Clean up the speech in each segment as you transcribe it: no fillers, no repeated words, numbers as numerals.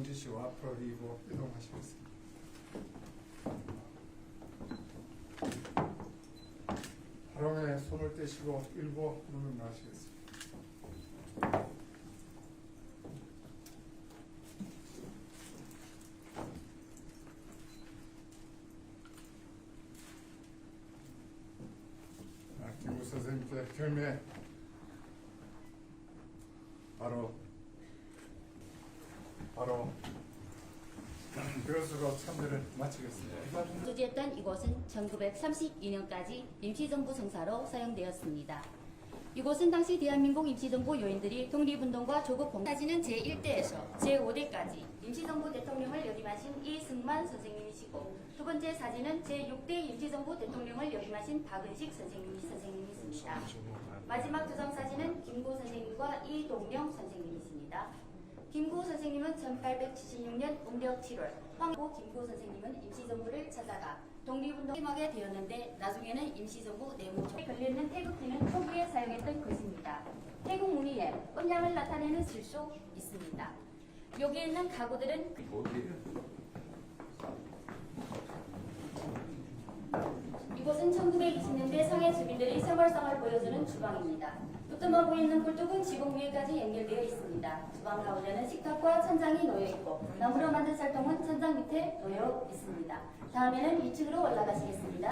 지시와 앞으로 이고 이동하시겠습니다. 하롱에 손을 떼시고 일부 눈을 마시겠습니다. 김구 선생님께 결매 바로 그것으로 참여를 마치겠습니다. 소지했던 이곳은 1932년까지 임시정부 성사로 사용되었습니다. 이곳은 당시 대한민국 임시정부 요인들이 독립운동과 조국 사진은 제1대에서 제5대까지 임시정부 대통령을 역임하신 이승만 선생님이시고, 두 번째 사진은 제6대 임시정부 대통령을 역임하신 박은식 선생님이십니다. 마지막 두 장 사진은 김구 선생님과 이동명 선생님이십니다. 김구 선생님은 1876년 음력 7월, 황후 김구 선생님은 임시정부를 찾아가 독립운동을 하게 되었는데, 나중에는 임시정부 내무총에 걸려있는 태극기는 초기에 사용했던 것입니다. 태국 무늬에 음양을 나타내는 실수 있습니다. 여기에 있는 가구들은 이곳은 1920년대 상해 주민들의 생활상을 보여주는 주방입니다. 붙들어 보이는 굴뚝은 지붕 위에까지 연결되어 있습니다. 주방 가운데는 식탁과 천장이 놓여 있고, 나무로 만든 쌀통은 천장 밑에 놓여 있습니다. 다음에는 2층으로 올라가시겠습니다.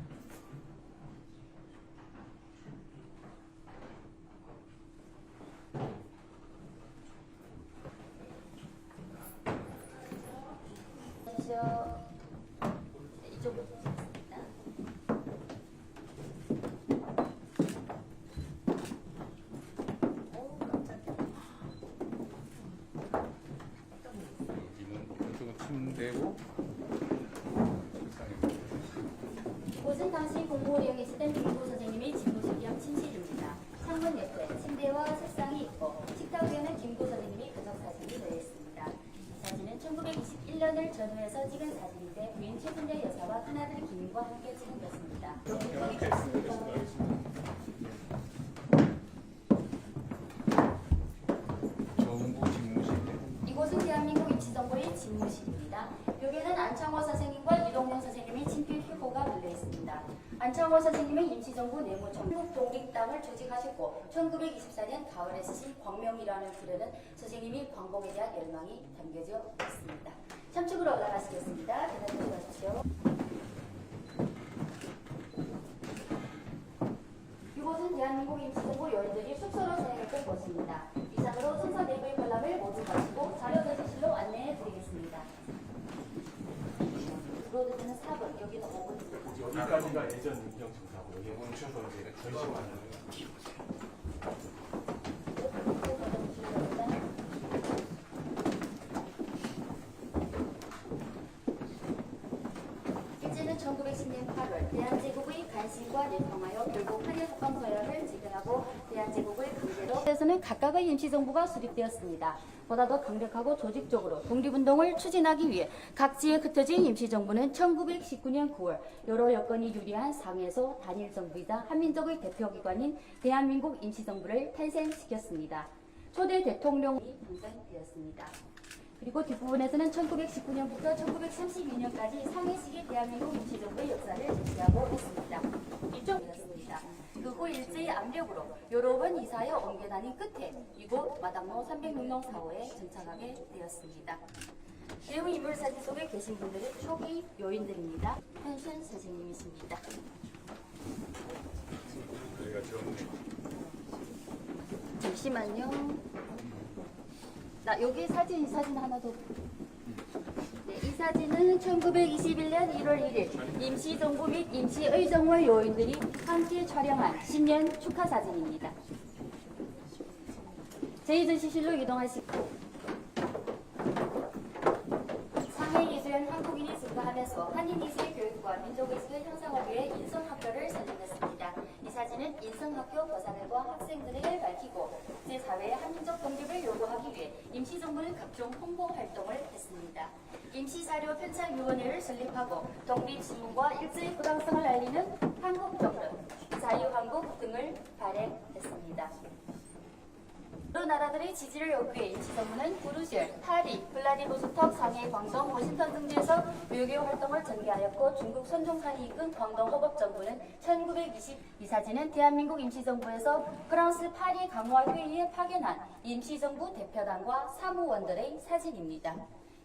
이쪽으로 보겠습니다. 침대고 이곳은 당시 공부를 이용했을 김구 선생님의 집무실 겸 침실입니다. 창문 옆에 침대와 책상이 있고, 식탁 위에는 김구 선생님이 가족 사진이 놓여 있습니다. 이 사진은 1921년을 전후해서 찍은 사진인데, 부인 최순재 여사와 큰아들 김과 함께 찍은 것입니다. 이곳은 대한민국 임시정부의 집무실입니다. 여기는 안창호 선생님과 이동명 선생님의 친필 휴고가 걸려 있습니다. 안창호 선생님은 임시정부 내무총 한국 독립당을 조직하셨고, 1924년 가을에 쓰신 광명이라는 글에는 선생님이 광복에 대한 열망이 담겨져 있습니다. 3층으로 올라가시겠습니다. 계단 내려가십시오. 이곳은 대한민국 임시정부 요인들이 숙소로 사용했던 곳입니다. 이상으로 순서 내부의 관람을 모두 마치고 자료 대기실로 안내해 드리겠습니다. 들어오시는 4분, 여기는 5분입니다. 여기까지가 예전 민정청사고, 여기 뭉쳐서 이제 전시관을 이제는 1910년 8월 대한제국의 간신과 내통하여 결국 한일합방서약을 지정하고 대한제국을 강제로 에서는 각각의 임시정부가 수립되었습니다. 보다 더 강력하고 조직적으로 독립운동을 추진하기 위해 각지에 흩어진 임시정부는 1919년 9월 여러 여건이 유리한 상해에서 단일정부이자 한민족의 대표기관인 대한민국 임시정부를 탄생시켰습니다. 초대 대통령이 당선되었습니다. 그리고 뒷부분에서는 1919년부터 1932년까지 상해시기 대한민국 임시정부의 역사를 제시하고 있습니다. 이쪽이었습니다. 그 후 일제의 압력으로 여러 번 이사하여 옮겨 다닌 끝에 이곳 마당로 306동 4호에 정착하게 되었습니다. 내부 인물 사진 속에 계신 분들은 초기 요인들입니다. 현순 선생님이십니다. 잠시만요. 여기 사진, 이 사진 하나 더. 네, 이 사진은 1921년 1월 1일 임시정부 및 임시의정부 요인들이 함께 촬영한 신년 축하 사진입니다. 제2전시실로 이동하시고 상해예술은 한국인이 증가하면서 한인예술 교육과 민족예술 형성을 위해 인성학교를 설립했습니다. 이 사진은 인성학교 교사들과 학생들을 밝히고 제4회 한민족 독립을 요구하기 위해 임시정부는 각종 홍보 활동을 했습니다. 임시사료편찬위원회를 설립하고 독립신문과 일제의 부당성을 알리는 한국정론, 자유한국 등을 발행했습니다. 여러 나라들의 지지를 얻기 위해 임시정부는 브루셀, 파리, 블라디보스톡, 상해, 광동, 워싱턴 등지에서 외교 활동을 전개하였고 중국 선종산이 이끈 광동 호법정부는 1922 사진은 대한민국 임시정부에서 프랑스 파리 강화회의에 파견한 임시정부 대표단과 사무원들의 사진입니다.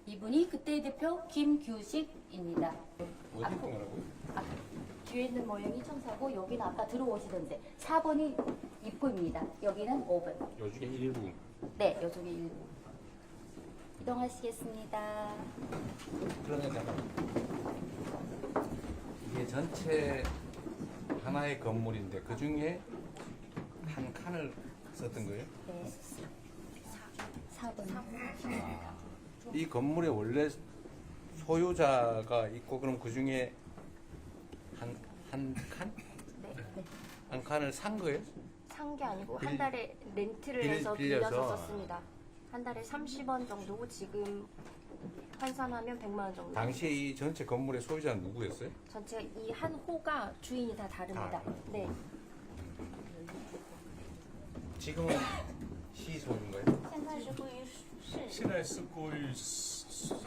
이분이 그때의 대표 김규식입니다. 어디 동이라고요? 뒤에 있는 모형이 청사고 여기는 아까 들어오시던데 4번이 입구입니다. 여기는 5번. 요 중에 일부. 네, 요쪽에 일부. 이동하시겠습니다. 그러면 잠깐. 이게 전체 하나의 건물인데 그 중에 한 칸을 썼던 거예요? 네. 4번. 이 건물의 원래 소유자가 있고 그럼 그 중에 한 칸? 네. 네. 한 칸을 산 거예요? 산 게 아니고 빌- 한 달에 렌트를 빌- 해서 빌려서. 빌려서 썼습니다. 한 달에 30원 정도고 지금 환산하면 100만 원 정도. 당시에 이 전체 건물의 소유자는 누구였어요? 전체 이 한 호가 주인이 다 다릅니다. 다. 네. 지금은 시 소유인가요? 现在是归于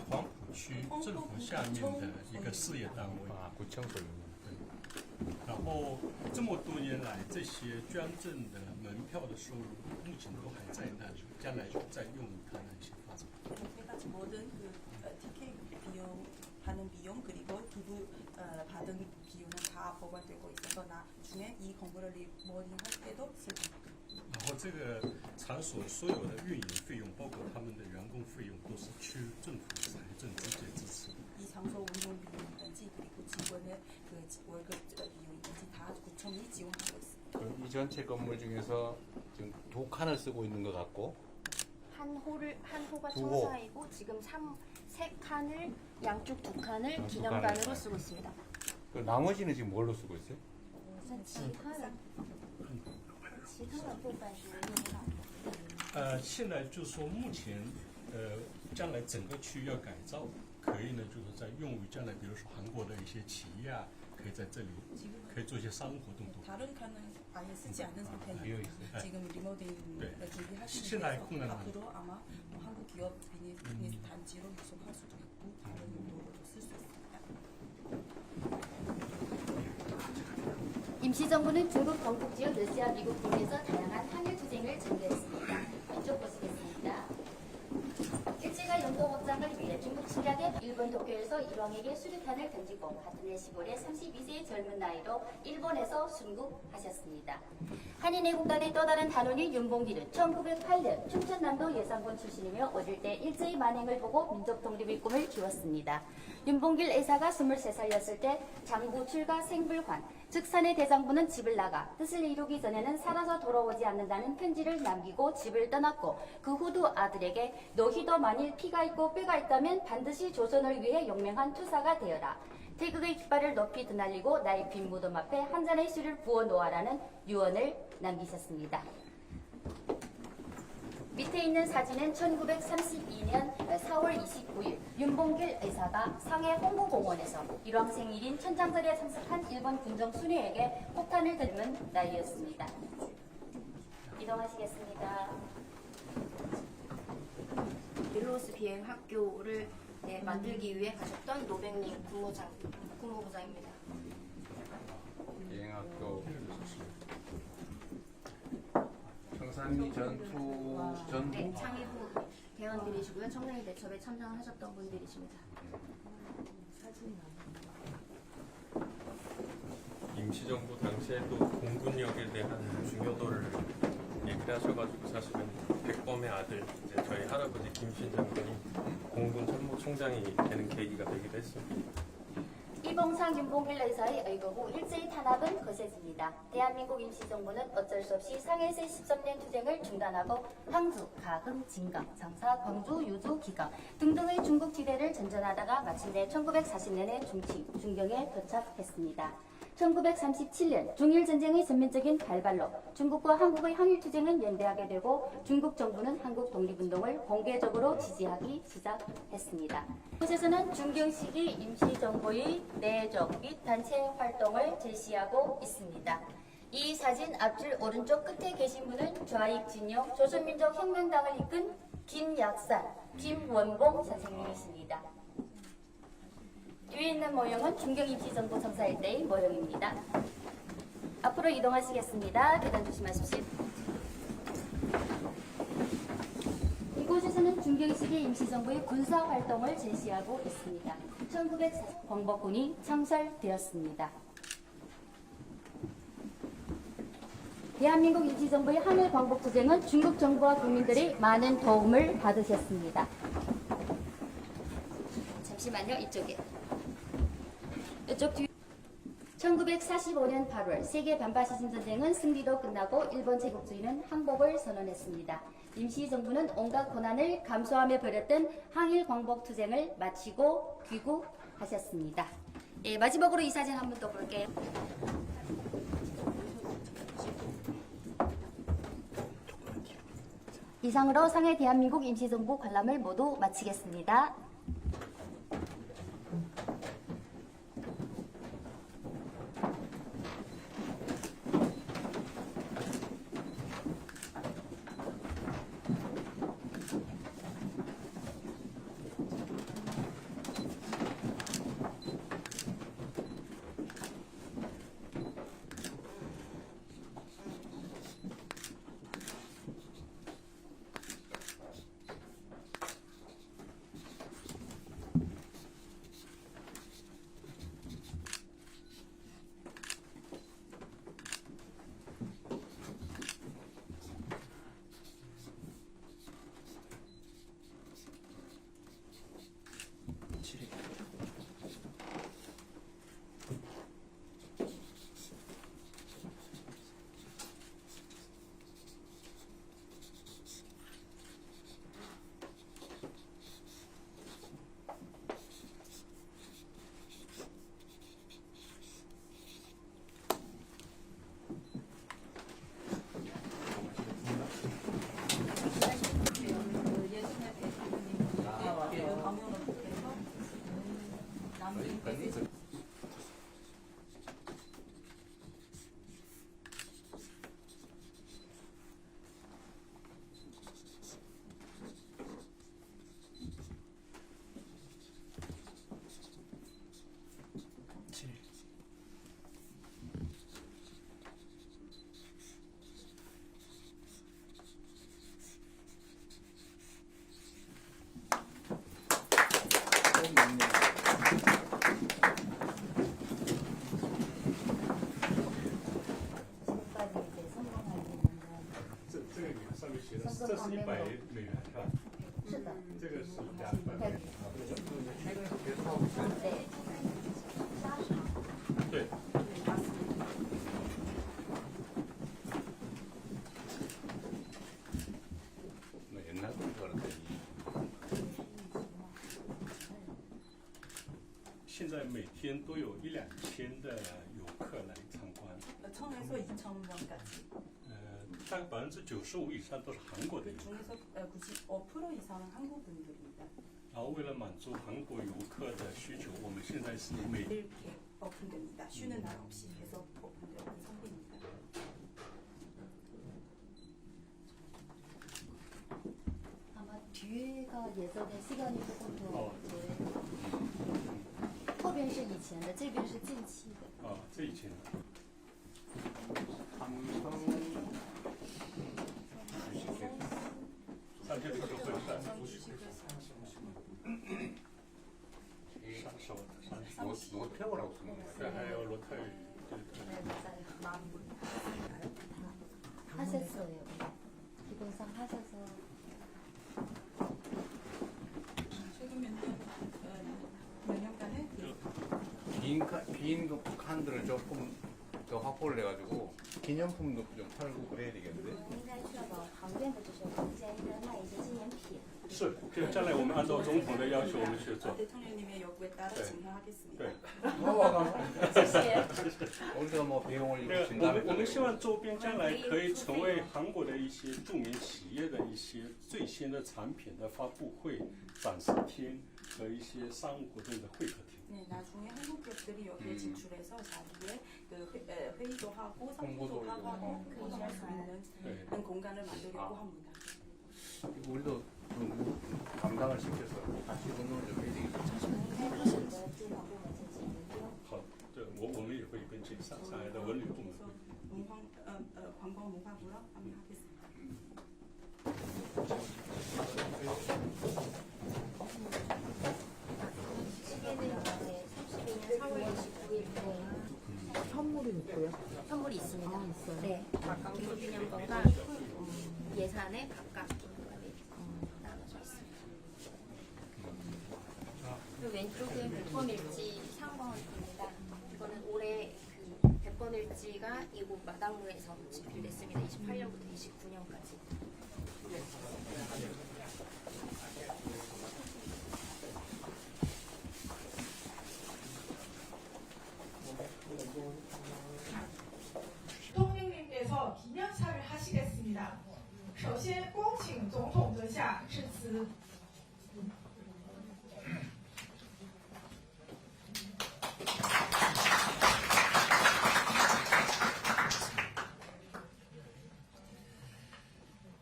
黄埔区政府下面的一个事业单位， 아, 구청 소유입니다. 然后这么多年来，这些捐赠的门票的收入，目前都还在那里，将来就再用于它的一些发展。 저희가 모든 그 티켓 비용 하는 비용 그리고 두부 받은 비용은 다 보관되고 있어서 나중에 이 건물을 리모델링할 때도 쓸 겁니다. 然后这个场所所有的运营费用，包括他们的员工费用，都是区政府财政直接支持。 이 장소 운영 비용이든지 그리고 직원의 그 월급 비용이든지 다 구청이 지원하고 있습니다. 그럼 이 전체 건물 중에서 지금 두 칸을 쓰고 있는 것 같고 한 호가 두 호. 청사이고 지금 세 칸을 양쪽 두 칸을 칸을 기념관으로 써요. 쓰고 있습니다. 그 나머지는 지금 뭘로 쓰고 있어요? 现在就是说目前将来整个区要改造，可以呢，就是在用于将来，比如说韩国的一些企业啊，可以在这里可以做一些商务活动都。 다른 칸은 아예 쓰지 않은 비어 상태니까 있어요. 지금 리모델링 네. 준비하시는 신라의 데서 콩나물. 앞으로 아마 뭐 한국 기업 비즈니스 단지로 유속할 수도 있고 다른 용도로도 쓸 수 있습니다. 임시정부는 중국 경북 지역 러시아 미국 등에서 다양한 한일 투쟁을 전개했습니다. 이쪽 보시겠습니다. 일제가 영토 확장을 위해 중국 침략에 일본 도쿄에서 일왕에게 수류탄을 던지고 같은 해 10월에 32세의 젊은 나이로 일본에서 순국하셨습니다. 한인애국단의 또 다른 단원인 윤봉길은 1908년 춘천남도 예산군 출신이며 어릴 때 일제의 만행을 보고 민족 독립의 꿈을 키웠습니다. 윤봉길 의사가 23살이었을 때 장부 출가 생불관, 즉 사내 대장부는 집을 나가 뜻을 이루기 전에는 살아서 돌아오지 않는다는 편지를 남기고 집을 떠났고 그 후도 아들에게 너희도 만일 피가 있고 뼈가 있다면 반드시 조선을 위해 용맹한 투사가 되어라. 태극의 깃발을 높이 드날리고 나의 빈 무덤 앞에 한 잔의 술을 부어 놓아라는 유언을 남기셨습니다. 밑에 있는 사진은 1932년 4월 29일 윤봉길 의사가 상해 홍보공원에서 일왕 생일인 천장절에 참석한 일본 군정 수뇌에게 폭탄을 들은 날이었습니다. 이동하시겠습니다. 벨로스 비행 학교를 만들기 위해 가셨던 노백님 국무부장입니다. 비행학교 청산리 전투 전부 네, 창의부 대원들이시고요. 청량리 대첩에 참전하셨던 분들이십니다. 임시정부 당시에도 공군력에 대한 중요도를 얘기를 하셔가지고 사실은 백범의 아들 이제 저희 할아버지 김신 장군이 공군 참모총장이 되는 계기가 되기도 했습니다. 이봉상, 윤봉길 의사의 의거후 일제히 탄압은 거세집니다. 대한민국 임시정부는 어쩔 수 없이 상해세 13년 투쟁을 중단하고 항주, 가흥, 진강, 장사, 광주, 유주, 기강 등등의 중국 지대를 전전하다가 마침내 1940년에 중경에 도착했습니다. 1937년 중일전쟁의 전면적인 발발로 중국과 한국의 항일투쟁은 연대하게 되고 중국 정부는 한국 독립운동을 공개적으로 지지하기 시작했습니다. 이곳에서는 중경 시기 임시정부의 내적 및 단체 활동을 제시하고 있습니다. 이 사진 앞줄 오른쪽 끝에 계신 분은 좌익 진영 조선민족혁명당을 이끈 김약산, 김원봉 선생님이십니다. 뒤에 있는 모형은 중경 임시정부 청사일 때의 모형입니다. 앞으로 이동하시겠습니다. 계단 조심하십시오. 이곳에서는 중경 시기 임시정부의 군사활동을 제시하고 있습니다. 1940 광복군이 창설되었습니다. 대한민국 임시정부의 항일 광복투쟁은 중국 정부와 국민들의 많은 도움을 받으셨습니다. 잠시만요. 이쪽에. 이쪽 뒤 1945년 8월 세계 반파시즘 전쟁은 승리로 끝나고 일본 제국주의는 항복을 선언했습니다. 임시정부는 온갖 고난을 감수하며 벌였던 항일 광복 투쟁을 마치고 귀국하셨습니다. 예, 마지막으로 이 사진 한 번 더 볼게요. 이상으로 상해 대한민국 임시정부 관람을 모두 마치겠습니다. 옛날 건 그랬더니 现在每天都有1-2千的游客来参观， 1000에서 2000명까지. 大概95%以上都是韩国的游 그 客。 중에서 95% 이상은 한국 분들입니다. 然后为了满足韩国游客的需求，我们现在是每 이렇게 오픈됩니다. 쉬는 날 없이 계속 오픈되는 상태입니다. 아마 뒤가 예전에 시간이 조금 더 어. 后边是以前的，这边是近期的。这以前 上去的时候会看 노태우라고 쓰는 거예요. 对，还有罗特语， 네, 맞아요. 하셨어요. 기본상 하셔서. 최근 몇 년간에 비행기 빈 칸들을 조금 더 확보를 해가지고 기념품도 좀 팔고 그래야 되겠는데. 应该确保旁边的这些空间应该卖一些纪念品。是，就将来我们按照总统的要求，我们去做。 대통령님의 요구에 따라 네. 진행하겠습니다. 네. 우리가 뭐 비용을 对，我 진단을 们希望周边将来可以成为韩国的一些著名企业的一些最新的产品的发布会、展示厅和一些商务活动的会客厅。 네, 나중에 한국 기업들이 여기에 진출해서 자기의 그 회의도 하고 상부도 홍보도 하고 공부할 수 있는 네. 그런 공간을 만들려고 합니다. 우리도 좀 감당을 시켜서 같이 운동을 좀 해야 되겠죠. 开始的主管部门进行研究。好，对，我们也会跟这个上海的文旅部门。 관광문화부랑 함께하겠습니다. 시계는 이제 32년 4월 29일 선물이 있고요. 선물이 있습니다. 있어요. 네, 관광객 기념권과 예산에 각각 나눠져 있습니다. 그 왼쪽에 백범일지 상권입니다. 이거는 올해 그 백범일지가 이곳 마당루에서 집필됐습니다. 28년부터 29년까지. 대통령님께서 기념사를 하시겠습니다. 首先恭请总统阁下致辞。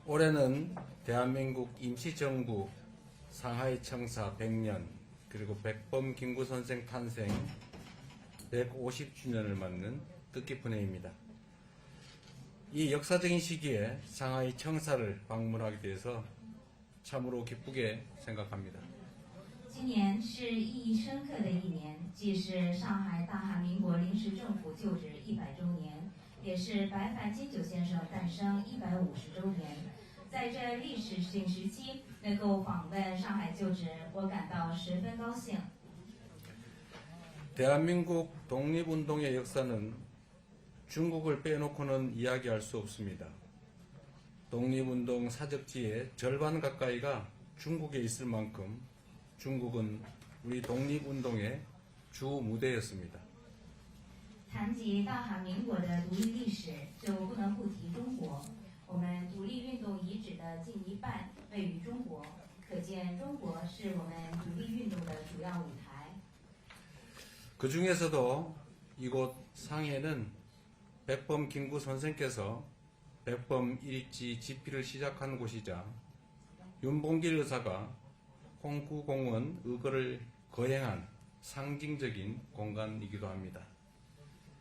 올해는 대한민국 임시정부 상하이 청사 100년 그리고 백범 김구 선생 탄생 150주년을 맞는 뜻깊은 해입니다. 이 역사적인 시기에 상하이 청사를 방문하게 돼서 참으로 기쁘게 생각합니다. 今年是意义深刻的一年，既是上海大韩民国临时政府就职100周年，也是白帆金九先生诞生150周年。在这历史性时期，能够访问上海就职，我感到十分高兴。 대한민국 독립운동의 역사는 중국을 빼놓고는 이야기할 수 없습니다. 독립운동 사적지의 절반 가까이가 중국에 있을 만큼 중국은 우리 독립운동의 주 무대였습니다. 谈及大韩民国的独立历史，就不能不提中国。我们独立运动遗址的近一半位于中国，可见中国是我们独立运动的主要舞台。 그 중에서도 이곳 상해는 백범 김구 선생께서 백범 일입지 집필을 시작한 곳이자 윤봉길 의사가 홍구공원 의거를 거행한 상징적인 공간이기도 합니다.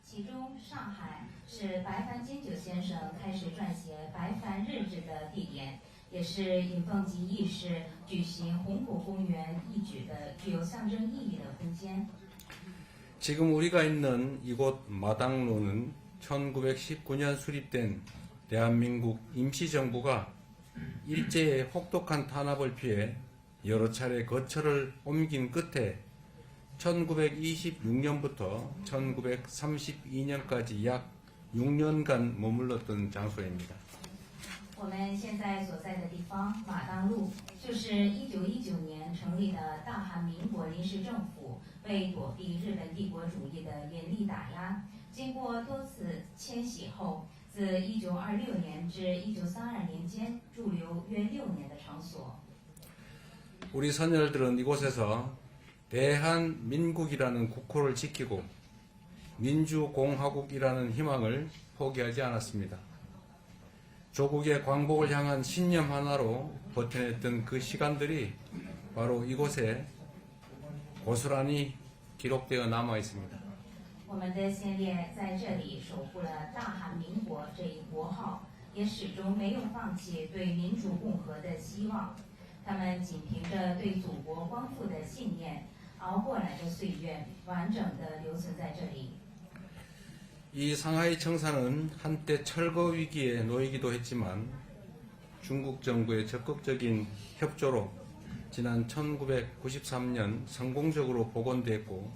其中，上海是白帆金九先生开始撰写《白帆日志》的地点，也是尹奉吉义士举行红谷公园义举的具有象征意义的空间。 지금 우리가 있는 이곳 마당로는 1919년 수립된 대한민국 임시정부가 일제의 혹독한 탄압을 피해 여러 차례 거처를 옮긴 끝에 1926년부터 1932년까지 약 6년간 머물렀던 장소입니다. 我们现在所在的地方马当路，就是1919年成立的大韩民国临时政府为躲避日本帝国主义的严厉打压，经过多次迁徙后，自1926年至1932年间驻留约6年的场所。 우리 선열들은 이곳에서 대한민국이라는 국호를 지키고 민주공화국이라는 희망을 포기하지 않았습니다. 조국의 광복을 향한 신념 하나로 버텨냈던 그 시간들이 바로 이곳에 고스란히 기록되어 남아 있습니다. 我们的先烈在这里守护了大韩民国这一国号，也始终没有放弃对民主共和的希望。他们仅凭着对祖国光复的信念，熬过来的岁月，完整地留存在这里。 이 상하이 청사는 한때 철거 위기에 놓이기도 했지만 중국 정부의 적극적인 협조로 지난 1993년 성공적으로 복원됐고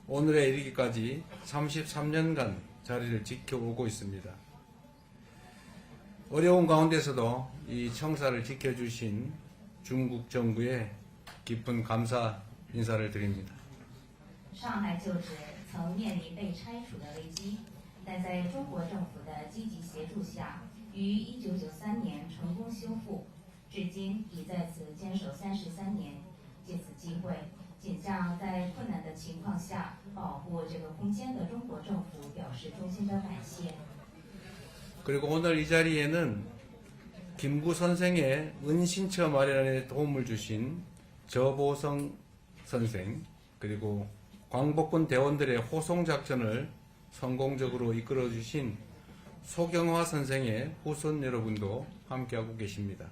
오늘에 이르기까지 33년간 자리를 지켜오고 있습니다. 어려운 가운데서도 이 청사를 지켜주신 중국 정부에 깊은 감사 인사를 드립니다. 上海旧址曾面临被拆除的危机，但在中国政府的积极协助下，于1993年成功修复，至今已在此坚守33年。借此机会，仅向在困难的情况下保护这个空间的中国政府表示衷心的感谢。 그리고 오늘 이 자리에는 김구 선생의 은신처 마련에 도움을 주신 저보성 선생, 그리고 광복군 대원들의 호송작전을 성공적으로 이끌어주신 소경화 선생의 후손 여러분도 함께하고 계십니다.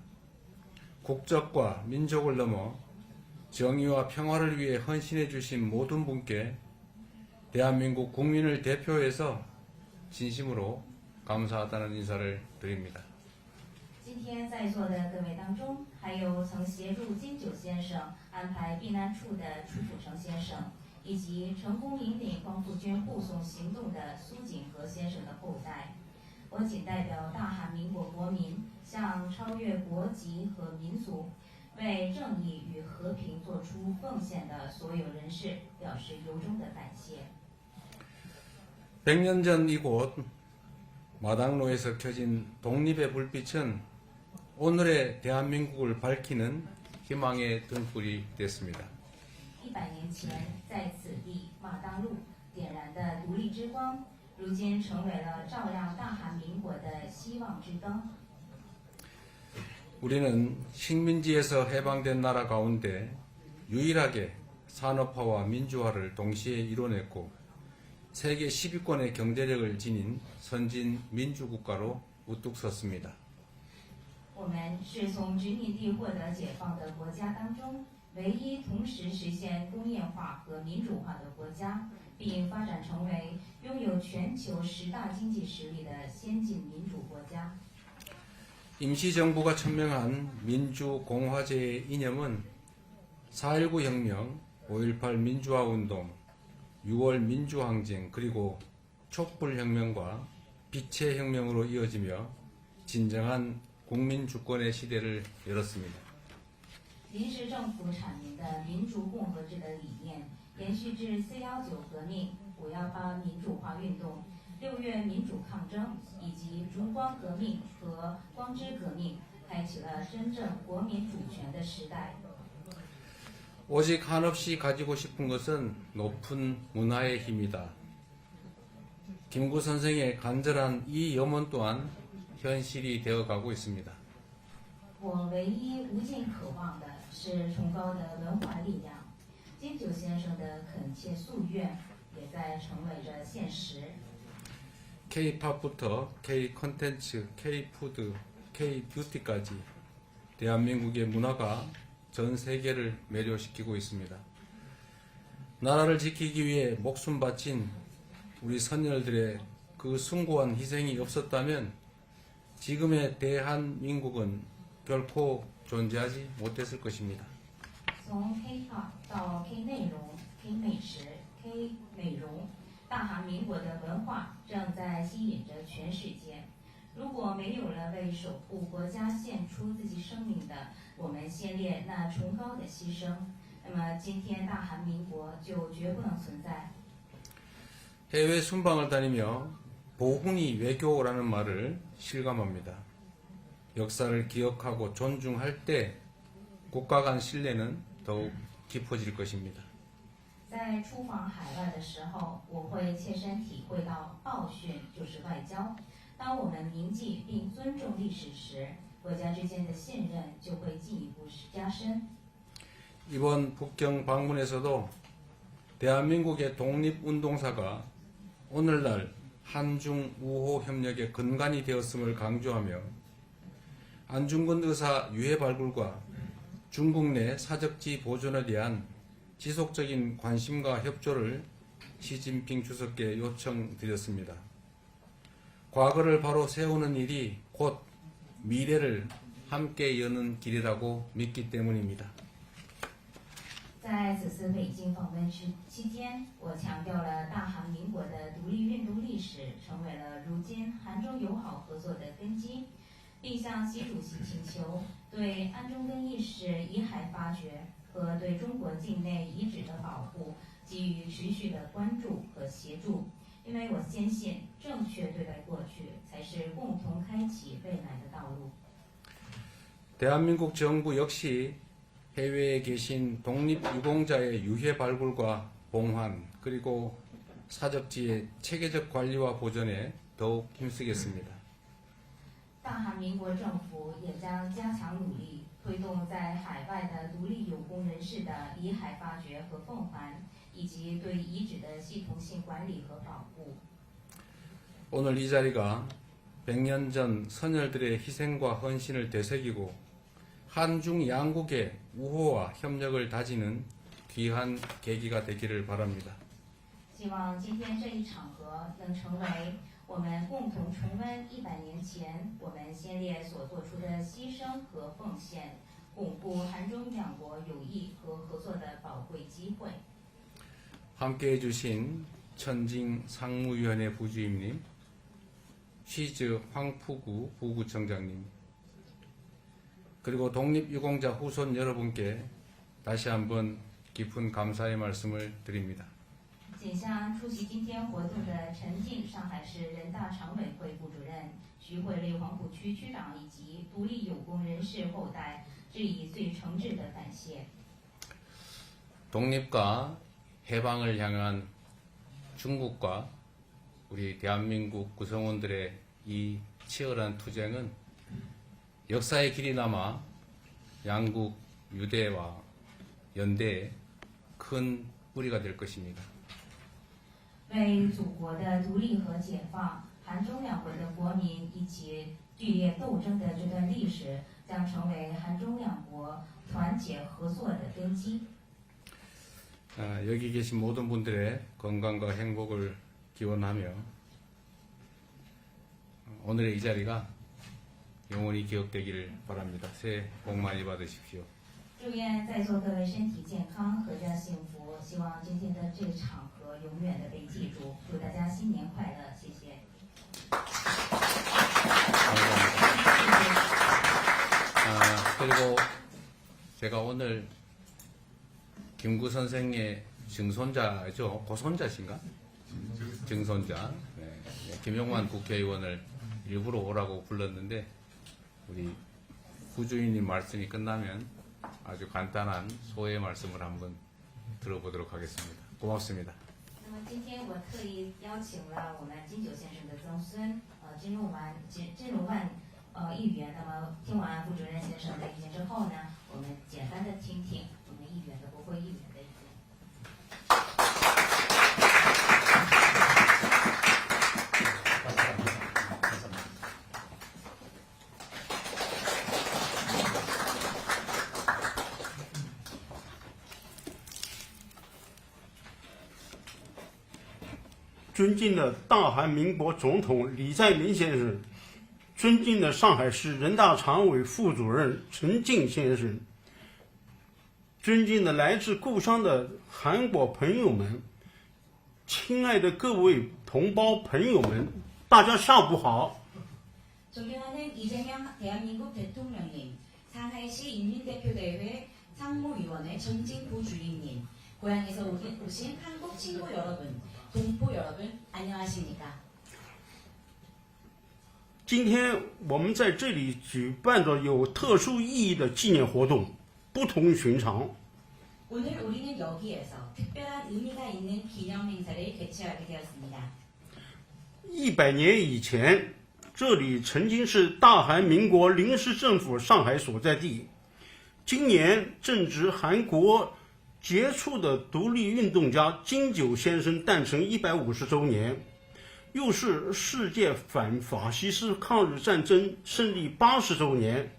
국적과 민족을 넘어 정의와 평화를 위해 헌신해 주신 모든 분께 대한민국 국민을 대표해서 진심으로 감사하다는 인사를 드립니다. 今天在座的各位当中，还有曾协助金九先生安排避难处的楚楚成先生，以及成功引领光复军护送行动的苏锦和先生的后代。我仅代表大韩民国国民，向超越国籍和民族，为正义与和平做出奉献的所有人士表示由衷的感谢。 100년 전 이곳 마당로에서 켜진 독립의 불빛은 오늘의 대한민국을 밝히는 희망의 등불이 됐습니다. 100年前，在此地马当路点燃的独立之光，如今成为了照亮大韩民国的希望之灯。 우리는 식민지에서 해방된 나라 가운데 유일하게 산업화와 민주화를 동시에 이뤄냈고 세계 10위권의 경제력을 지닌 선진 민주국가로 우뚝 섰습니다. 我们是从殖民地获得解放的国家当中唯一同时实现工业化和民主化的国家，并发展成为拥有全球10大经济实力的先进民主国家。 임시정부가 천명한 민주공화제의 이념은 4.19 혁명, 5.18 민주화운동, 6월 민주항쟁, 그리고 촛불혁명과 빛의 혁명으로 이어지며 진정한 국민주권의 시대를 열었습니다. 临时政府阐明的民主共和制的理念，延续至4.19革命、5.18民主化运动、6月民主抗争以及烛光革命和光之革命，开启了真正国民主权的时代。 오직 한없이 가지고 싶은 것은 높은 문화의 힘이다. 김구 선생의 간절한 이 염원 또한 현실이 되어가고 있습니다. 我唯一无尽渴望的是崇高的文化力量。金九先生的恳切夙愿也在成为着现实。 K-팝부터 K-컨텐츠, K-푸드, K-뷰티까지 대한민국의 문화가 전 세계를 매료시키고 있습니다. 나라를 지키기 위해 목숨 바친 우리 선열들의 그 숭고한 희생이 없었다면 지금의 대한민국은 결코 존재하지 못했을 것입니다. 从 K-pop 到 K 内容、K 美食、K 美容，大韩民国的文化正在吸引着全世界。如果没有了为守护国家献出自己生命的我们先烈那崇高的牺牲，那么今天大韩民国就绝不能存在。 해외 순방을 다니며 보훈이 외교라는 말을 실감합니다. 역사를 기억하고 존중할 때 국가 간 신뢰는 더욱 깊어질 것입니다. 在出访海外的时候，我会切身体会到报训就是外交。当我们铭记并尊重历史时，国家之间的信任就会进一步加深。 이번 북경 방문에서도 대한민국의 독립운동사가 오늘날 한중 우호 협력의 근간이 되었음을 강조하며 안중근 의사 유해 발굴과 중국 내 사적지 보존에 대한 지속적인 관심과 협조를 시진핑 주석께 요청드렸습니다. 과거를 바로 세우는 일이 곧 미래를 함께 여는 길이라고 믿기 때문입니다. 在此次北京访问期间，我强调了大韩民国的独立运动历史成为了如今韩中友好合作的根基，并向习主席请求对安中根义士遗骸发掘和对中国境内遗址的保护给予持续的关注和协助。因为我坚信，正确对待过去，才是共同开启未来的道路。 대한민국 정부 역시 해외에 계신 독립유공자의 유해 발굴과 봉환 그리고 사적지의 체계적 관리와 보존에 더욱 힘쓰겠습니다. 大韩民国政府也将加强努力，推动在海外的独立有功人士的遗骸发掘和奉还，以及对遗址的系统性管理和保护。 오늘 이 자리가 100년 전 선열들의 희생과 헌신을 되새기고 한중 양국의 우호와 협력을 다지는 귀한 계기가 되기를 바랍니다. 希望今天这一场合能成为我们共同重温100年前我们先烈所做出的牺牲和奉献，巩固韩中两国友谊和合作的宝贵机会。 함께해 주신 천징 상무위원회 부주임님, 시즈 황푸구 부구청장님, 그리고 독립유공자 후손 여러분께 다시 한번 깊은 감사의 말씀을 드립니다. 谨向出席今天活动的陈静上海市人大常委会副主任、徐汇丽黄浦区区长以及独立有功人士后代致以最诚挚的感谢。 독립과 해방을 향한 중국과 우리 대한민국 구성원들의 이 치열한 투쟁은 역사의 길이 남아 양국 유대와 연대에 큰 뿌리가 될 것입니다. 为祖国的独立和解放，韩中两国的国民一起剧烈斗争的这段历史，将成为韩中两国团结合作的根基。 여기 계신 모든 분들의 건강과 행복을 기원하며 오늘의 이 자리가 영원히 기억되기를 바랍니다. 새해 복 많이 받으십시오. 祝愿在座各位身体健康，阖家幸福。希望今天的这个场合永远的被记住。祝大家新年快乐，谢谢。 감사합니다. 그리고 제가 오늘 김구 선생의 증손자죠? 고손자신가? 증손자. 네. 김용만 국회의원을 일부러 오라고 불렀는데 우리 부주임님 말씀이 끝나면 아주 간단한 소회 말씀을 한번 들어보도록 하겠습니다. 고맙습니다. 那么今天我特意邀请了我们金九先生的曾孙，金龙万议员。那么听完副主任先生的意见之后呢，我们简单的听听我们议员的国会议员的意见。 尊敬的大韩民国总统李在明先生，尊敬的上海市人大常委副主任陈静先生，尊敬的来自故乡的韩国朋友们，亲爱的各位同胞朋友们，大家下午好。 존경하는 이재명 대한민국 대통령님, 상하이시 인민대표대회 상무위원회 전진 부주임님, 고향에서 오신 한국 친구 여러분, 동포 여러분, 안녕하십니까? 今天我们在这里举办着有特殊意义的纪念活动，不同寻常。 오늘 우리는 여기에서 특별한 의미가 있는 기념 행사를 개최하게 되었습니다. 100年以前，这里曾经是大韩民国临时政府上海所在地。今年正值韩国杰出的独立运动家金九先生诞辰150周年，又是世界反法西斯抗日战争胜利80周年。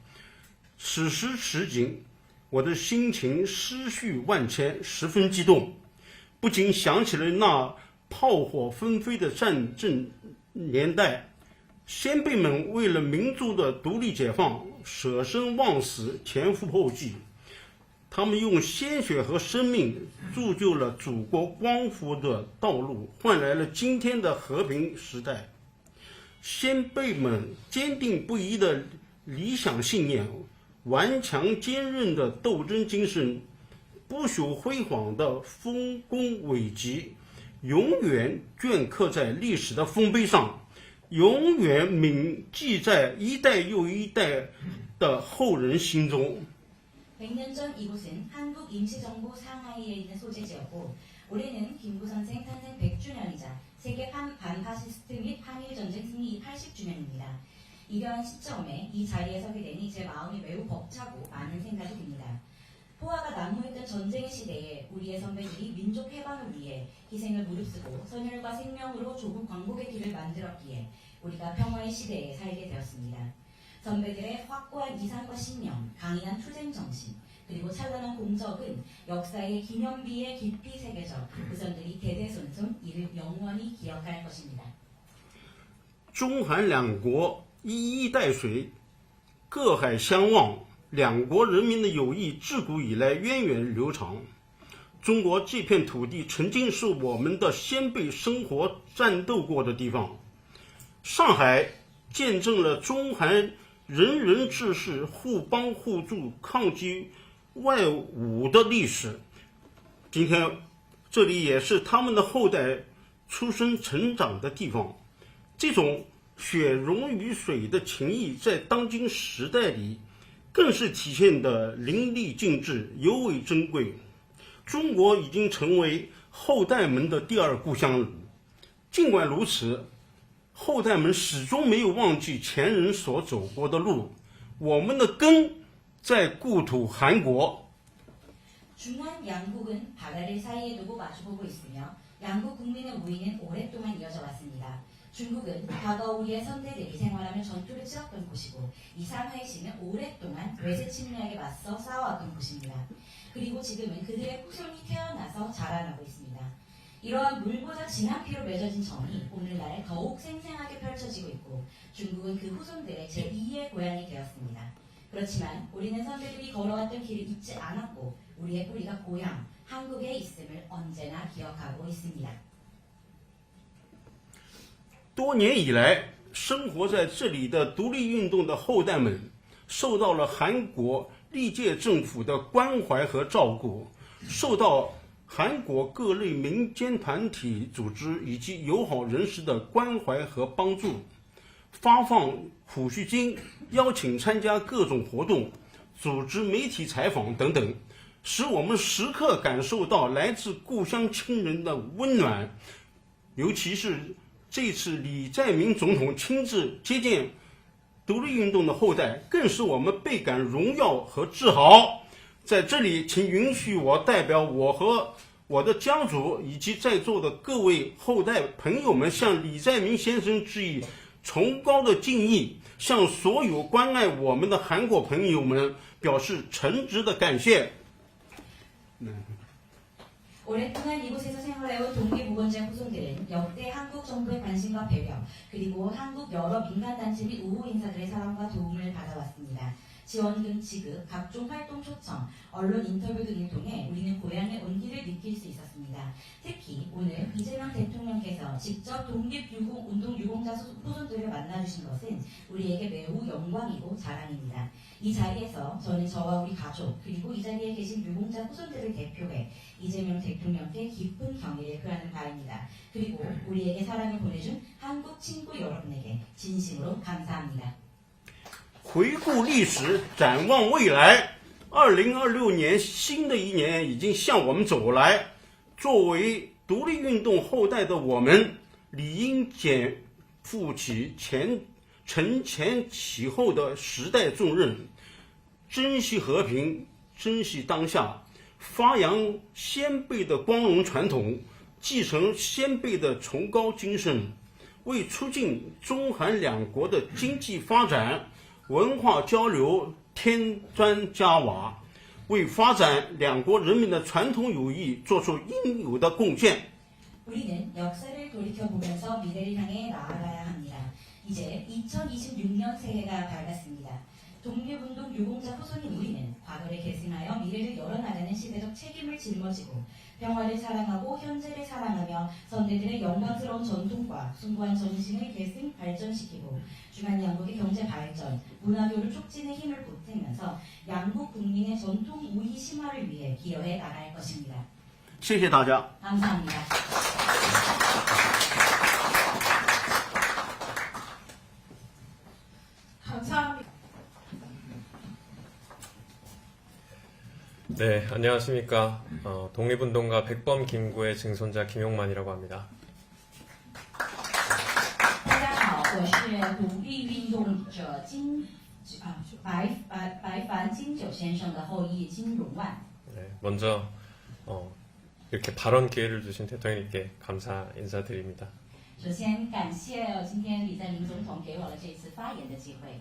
此时此景，我的心情思绪万千，十分激动，不禁想起了那炮火纷飞的战争年代，先辈们为了民族的独立解放，舍生忘死，前赴后继。他们用鲜血和生命铸就了祖国光复的道路，换来了今天的和平时代。先辈们坚定不移的理想信念，顽强坚韧的斗争精神，不朽辉煌的丰功伟绩，永远镌刻在历史的丰碑上，永远铭记在一代又一代的后人心中。 100년 전 이곳은 한국 임시정부 상하이에 있는 소재지였고 올해는 김구 선생 탄생 100주년이자 세계 반파시스트 및 한일전쟁 승리 80주년입니다. 이러한 시점에 이 자리에 서게 되니 제 마음이 매우 벅차고 많은 생각이 듭니다. 포화가 난무했던 전쟁의 시대에 우리의 선배들이 민족 해방을 위해 희생을 무릅쓰고 선열과 생명으로 조국 광복의 길을 만들었기에 우리가 평화의 시대에 살게 되었습니다. 선배들의 확고한 이상과 신념, 강인한 투쟁 정신, 그리고 찬란한 공적은 역사의 기념비에 깊이 새겨져 후손들이 대대손손 이를 영원히 기억할 것입니다. 中韩两国一衣带水，各海相望，两国人民的友谊自古以来源远流长。中国这片土地曾经是我们的先辈生活战斗过的地方，上海见证了中韩 人人志士互帮互助、抗击外侮的历史。今天，这里也是他们的后代出生成长的地方。这种血溶于水的情谊，在当今时代里，更是体现得淋漓尽致，尤为珍贵。中国已经成为后代们的第二故乡了。尽管如此， 后代们始终没有忘记前人所走过的路，我们的根在故土韩国。 중한 양국은 바다를 사이에 두고 마주보고 있으며 양국 국민의 우위는 오랫동안 이어져 왔습니다. 중국은 과거 우리의 선대들이 생활하며 전투를 치렀던 곳이고 이 상하이시는 오랫동안 외세 침략에 맞서 싸워왔던 곳입니다. 그리고 지금은 그들의 후손이 태어나서 자라나고 있습니다. 이러한 물보다 진한 피로 맺어진 정이 오늘날 더욱 생생하게 펼쳐지고 있고 중국은 그 후손들의 제2의 고향이 되었습니다. 그렇지만 우리는 선배들이 걸어왔던 길을 잊지 않았고 우리의 뿌리가 고향, 한국에 있음을 언제나 기억하고 있습니다. 多年以来，生活在这里的独立运动的后代们，受到了韩国历届政府的关怀和照顾，受到 韩国各类民间团体组织以及友好人士的关怀和帮助，发放抚恤金，邀请参加各种活动，组织媒体采访等等，使我们时刻感受到来自故乡亲人的温暖。尤其是这次李在明总统亲自接见独立运动的后代，更使我们倍感荣耀和自豪。 在这里，请允许我代表我和我的家族以及在座的各位后代朋友们，向李在明先生致以崇高的敬意，向所有关爱我们的韩国朋友们表示诚挚的感谢。 오랫동안 이곳에서 생활해온 독립무건자 후손들은 역대 한국 정부의 관심과 배려, 그리고 한국 여러 민간단체 및 우호 인사들의 사랑과 도움을 받아왔습니다. 지원금 지급, 각종 활동 초청, 언론 인터뷰 등을 통해 우리는 고향의 온기를 느낄 수 있었습니다. 특히 오늘 이재명 대통령께서 직접 독립운동 유공자 후손들을 만나주신 것은 우리에게 매우 영광이고 자랑입니다. 이 자리에서 저는 저와 우리 가족, 그리고 이 자리에 계신 유공자 후손들을 대표해 이재명 대통령께 깊은 경의를 표하는 바입니다. 그리고 우리에게 사랑을 보내준 한국 친구 여러분에게 진심으로 감사합니다. 回顾历史，展望未来，2026年新的一年已经向我们走来。作为独立运动后代的我们，理应肩负起承前启后的时代重任，珍惜和平，珍惜当下，发扬先辈的光荣传统，继承先辈的崇高精神，为促进中韩两国的经济发展、 文化交流添砖加瓦，为发展两国人民的传统友谊做出应有的贡献。 우리는 역사를 돌이켜보면서 미래를 향해 나아가야 합니다. 이제 2026년 새해가 밝았습니다. 독립운동 유공자 후손인 우리는 과거를 계승하여 미래를 열어나가는 시대적 책임을 짊어지고 평화를 사랑하고 현재를 사랑하며 선대들의 영광스러운 전통과 숭고한 정신을 계승 발전시키고 주간 양국의 경제 발전, 문화교류 촉진에 힘을 보태면서 양국 국민의 전통 우희 심화를 위해 기여해 나갈 것입니다. 谢谢大家。 감사합니다. 감사합니다. 네, 안녕하십니까. 독립운동가 백범 김구의 증손자 김용만이라고 합니다. 大家好，我是独立运动者白凡金九先生的后裔金荣万。 네, 먼저 이렇게 발언 기회를 주신 대통령님께 감사 인사드립니다. 首先感谢今天李在林总统给我了这次发言的机会。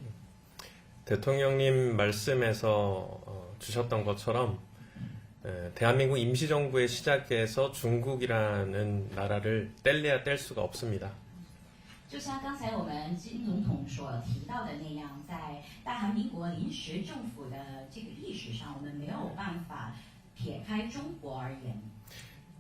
대통령님 말씀에서 주셨던 것처럼 대한민국 임시정부의 시작에서 중국이라는 나라를 뗄래야 뗄 수가 없습니다. 就像刚才我们金总统所提到的那样，在大韩民国临时政府的这个历史上，我们没有办法撇开中国而言。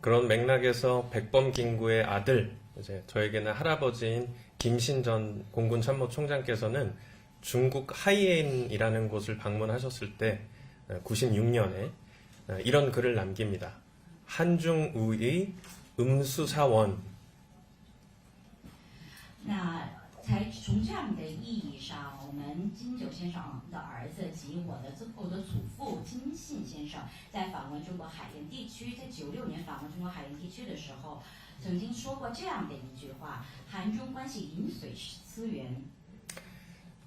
그런 맥락에서 백범 김구의 아들, 이제 저에게는 할아버지인 김신 전 공군 참모총장께서는 중국 하이엔이라는 곳을 방문하셨을 때 96년에 이런 글을 남깁니다. 한중우의 음수사원. 那从这样的意义上，我们金九先生的儿子及我的祖父金信先生在访问中国海盐地区，在96年访问中国海盐地区的时候，曾经说过这样的一句话：韩中关系饮水思源。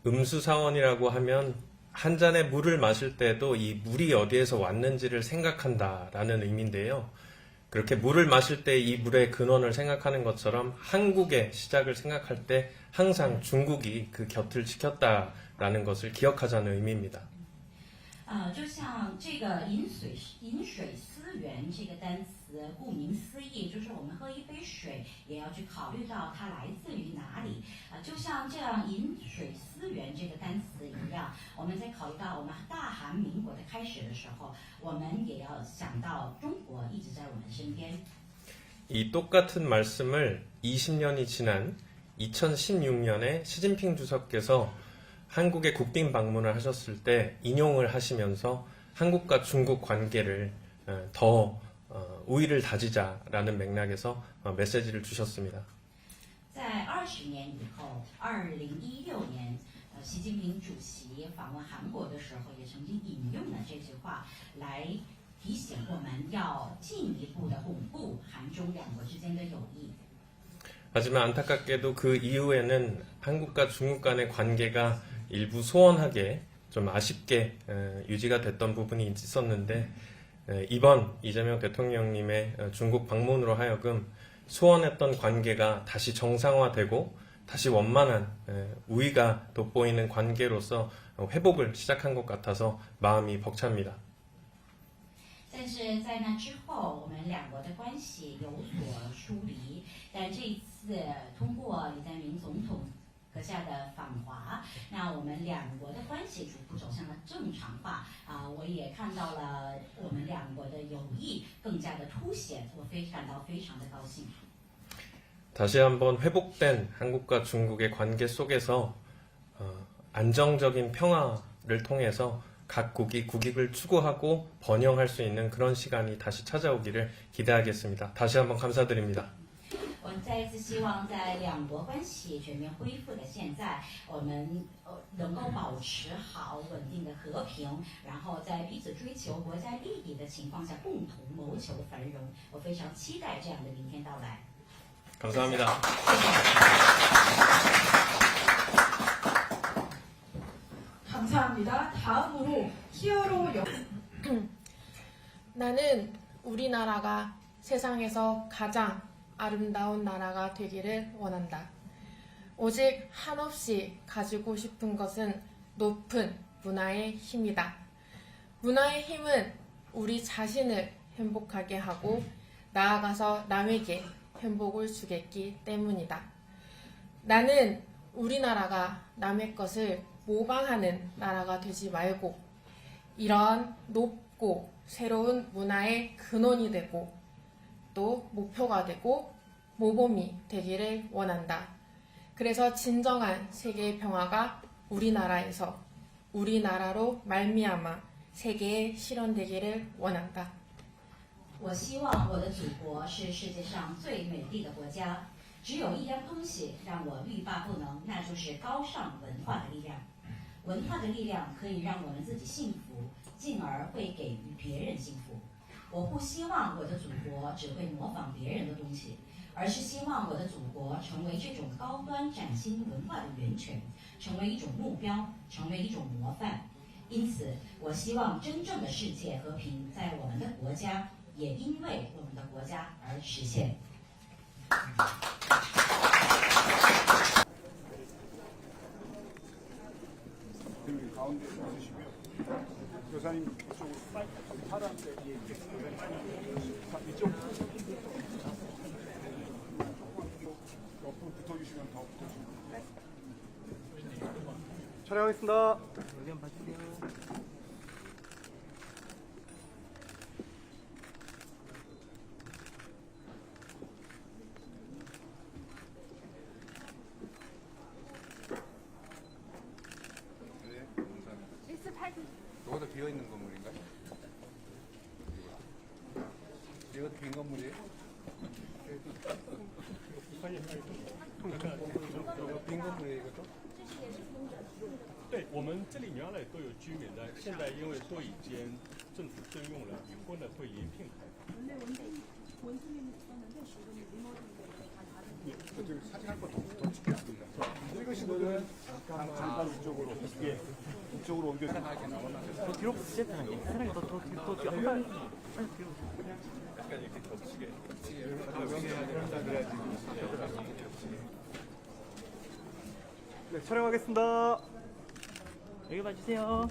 음수사원이라고 하면 한 잔의 물을 마실 때도 이 물이 어디에서 왔는지를 생각한다라는 의미인데요. 그렇게 물을 마실 때 이 물의 근원을 생각하는 것처럼 한국의 시작을 생각할 때 항상 중국이 그 곁을 지켰다라는 것을 기억하자는 의미입니다. 就像这个饮水思源这个单词，顾名思义，就是我们喝一杯水也要去考虑到它来自于哪里。就像这样饮水思源这个单词一样，我们在考虑到我们大韩民国的开始的时候，我们也要想到中国一直在我们身边。 이 똑같은 말씀을 20년이 지난 2016년에 시진핑 주석께서 한국에 국빈 방문을 하셨을 때 인용을 하시면서 한국과 중국 관계를 더 우위를 다지자라는 맥락에서 메시지를 주셨습니다. 在20年以后，2016年，习近平主席访问韩国的时候，也曾经引用了这句话来提醒我们要进一步的巩固韩中两国之间的友谊。 하지만 안타깝게도 그 이후에는 한국과 중국 간의 관계가 일부 소원하게 좀 아쉽게 유지가 됐던 부분이 있었는데 이번 이재명 대통령님의 중국 방문으로 하여금 소원했던 관계가 다시 정상화되고 다시 원만한 우위가 돋보이는 관계로서 회복을 시작한 것 같아서 마음이 벅찹니다. 但是在那之后，我们两国的关系有所疏离。但这一次通过李在明总统阁下的访华，那我们两国的关系逐步走向了正常化。我也看到了我们两国的友谊更加的凸显，我感到非常的高兴。 다시 한번 회복된 한국과 중국의 관계 속에서 안정적인 평화를 통해서 각국이 국익을 추구하고 번영할 수 있는 그런 시간이 다시 찾아오기를 기대하겠습니다. 다시 한번 감사드립니다. 我再一次希望在两国关系全面恢复的现在，我们能够保持好稳定的和平，然后在彼此追求国家利益的情况下，共同谋求繁荣。我非常期待这样的明天到来。 감사합니다. 감사합니다. 다음으로 히어로 나는 우리나라가 세상에서 가장 아름다운 나라가 되기를 원한다. 오직 한없이 가지고 싶은 것은 높은 문화의 힘이다. 문화의 힘은 우리 자신을 행복하게 하고 나아가서 남에게 행복을 주겠기 때문이다. 나는 우리나라가 남의 것을 모방하는 나라가 되지 말고 이런 높고 새로운 문화의 근원이 되고 또 목표가 되고 모범이 되기를 원한다. 그래서 진정한 세계의 평화가 우리나라에서 우리나라로 말미암아 세계에 실현되기를 원한다. 我希望我的祖国是世界上最美丽的国家。只有一样东西让我欲罢不能，那就是高尚文化的力量。文化的力量可以让我们自己幸福，进而会给予别人幸福。我不希望我的祖国只会模仿别人的东西，而是希望我的祖国成为这种高端崭新文化的源泉，成为一种目标，成为一种模范。因此，我希望真正的世界和平在我们的国家，也因为我们的国家而实现。 가운데 있으시고요. 교사님 이쪽으로 사람들 이쪽 옆으로 붙어주시면 더 붙어주시면. 촬영하겠습니다. 의견 봐주세요. 이것도 비어 있는 건물인가요? 이것도 빈 건물이에요? 빈 건물이에요, 이것도? 对，我们这里原来都有居民的，现在因为都已经政府征用了，以后呢会临聘开发。 사진 한 번 더 찍겠습니다. 찍으시면은 잠깐 이쪽으로 이게 이쪽으로 옮겨 편하게 나오나? 더 뒤로 세트하게. 사람이 더 뒤로 한 발. 약간 이렇게 덮치게. 네, 촬영하겠습니다. 여기 봐주세요.